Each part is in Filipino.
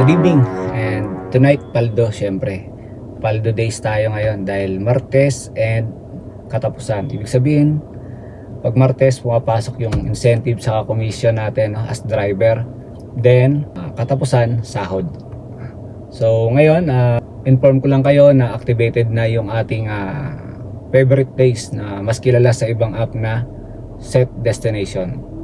Good evening, and tonight Paldo, syempre Paldo days tayo ngayon dahil Martes and katapusan. Ibig sabihin, pag Martes pumapasok yung incentive sa commission natin, no, as driver. Then katapusan, sahod. So ngayon, inform ko lang kayo na activated na yung ating favorite place na mas kilala sa ibang app na Set Destination.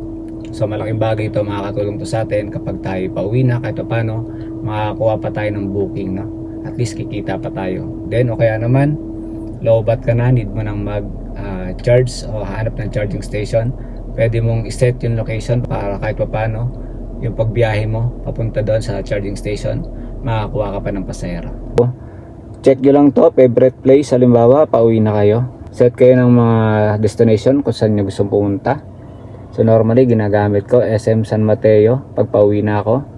So malaking bagay ito, makakatulong to sa atin kapag tayo pauwi na, kahit paano makakuha pa tayo ng booking, no? At least kikita pa tayo. Then o kaya naman, lowbat ka na, need mo nang mag charge o hanap ng charging station, pwede mong iset yung location para kahit paano yung pagbiyahe mo papunta doon sa charging station, makakuha ka pa ng pasahero. Check nyo lang to, favorite place. Halimbawa, pauwi na kayo, set kayo ng mga destination kung saan nyo gustong pumunta. So normally ginagamit ko SM San Mateo pag pauwi na ako,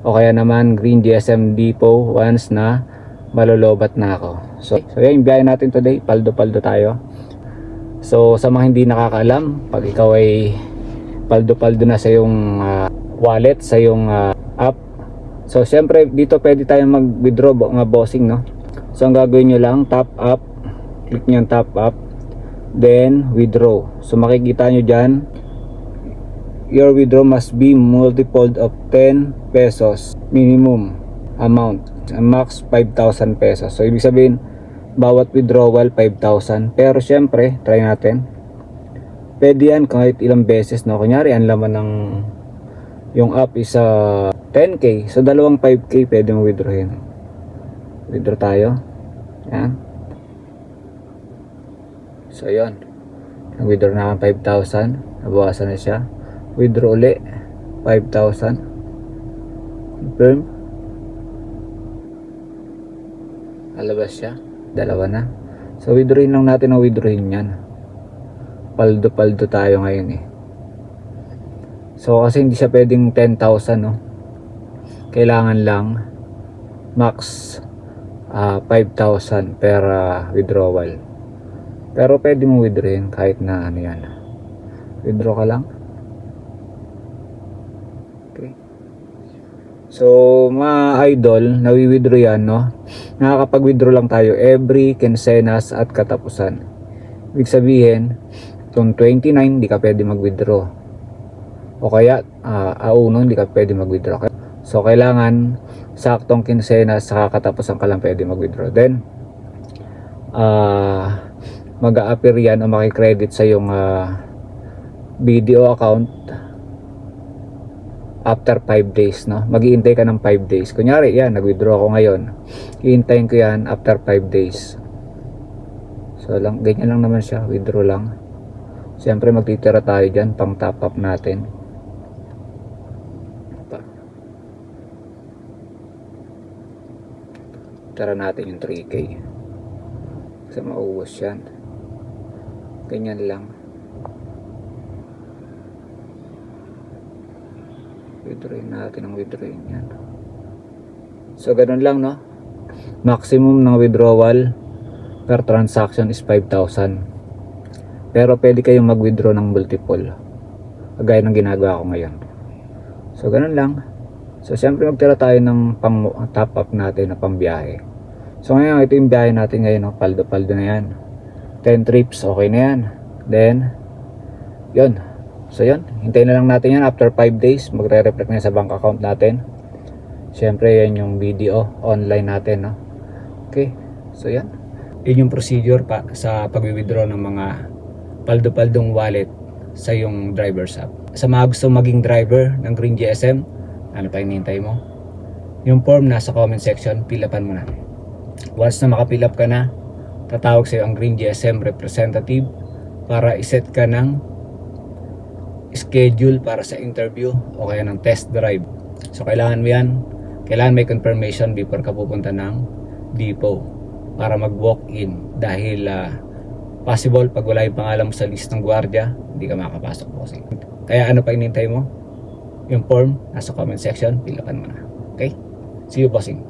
o kaya naman Green GSM Depot once na malolobat na ako. So yan yung biyahe natin today. Paldo tayo. So sa mga hindi nakakaalam, pag ikaw ay paldo na sa yung wallet, sa yung app, so syempre dito pwede tayong mag-withdraw mga bossing, no? So ang gagawin nyo lang, tap up, click nyo yung tap up, then withdraw. So makikita nyo dyan, your withdraw must be multiple of 10 pesos minimum amount, max 5,000 pesos. So ibig sabihin, bawat withdrawal 5,000. Pero syempre, try natin. Pwede yan kahit ilang beses, no? Kunyari, ang laman ng yung app is 10k. So dalawang 5k pwede mo withdrawin. Withdraw tayo. Yan. So yun, nag-withdraw na akong 5,000. Nabawasan na siya. Withdraw uli 5,000. Confirm. Alabas siya. Dalawa na. So withdrawin lang natin ang withdrawin yan. Paldo tayo ngayon eh. So kasi hindi siya pwedeng 10,000, no? Kailangan lang max 5,000 per withdrawal. Pero pwede mong withdrawin kahit na ano yan. Withdraw ka lang. So mga idol, nawi-withdraw yan, no? Nakakapag-withdraw lang tayo every kinsenas at katapusan. Ibig sabihin, kung 29 hindi ka pwede mag-withdraw, o kaya A1 hindi ka pwede mag-withdraw. So kailangan saktong kinsenas sa katapusan ka lang pwede mag-withdraw. Then mag-a-appear yan o makikredit sa yung video account after 5 days, no? Mag-iintay ka ng 5 days. Kunyari, yan, nag-withdraw ako ngayon. Iintayin ko yan after 5 days. So, ganyan lang naman siya. Withdraw lang. Siyempre, magtitira tayo dyan. Pang top up natin. Tira natin yung 3k. Kasi mauwas yan. Ganyan lang. Withdrawin natin ang withdrawin yan. So ganun lang, no? Maximum ng withdrawal per transaction is 5,000. Pero pwede kayong mag-withdraw ng multiple, kagaya ng ginagawa ko ngayon. So ganun lang. So syempre magtira tayo ng pang top up natin na pambiyahe. So ngayon, ito yung biyahe natin ngayon, no? Paldo na yan. 10 trips, okay na yan. Then yun. So yun, hintayin na lang natin yan. After 5 days, magre-reflect na sa bank account natin. Siyempre yan yung video online natin, no? Okay, so yan. Yun yung procedure pa sa pag-withdraw ng mga paldo-paldong wallet sa yung driver's app. Sa mga gusto maging driver ng Green GSM, ano pa hinihintay mo? Yung form nasa comment section, fill upan mo na. Once na maka-fill up ka na, tatawag sa'yo ang Green GSM representative para iset ka ng schedule para sa interview o kaya ng test drive. So kailangan mo yan, kailangan may confirmation before ka pupunta ng depot para mag walk in, dahil possible pag wala yung pangalan mo sa list ng gwardiya, hindi ka makapasok, bossing. Kaya ano pa inintay mo? Yung form nasa comment section, fill upan mo na. Okay, see you, bossing.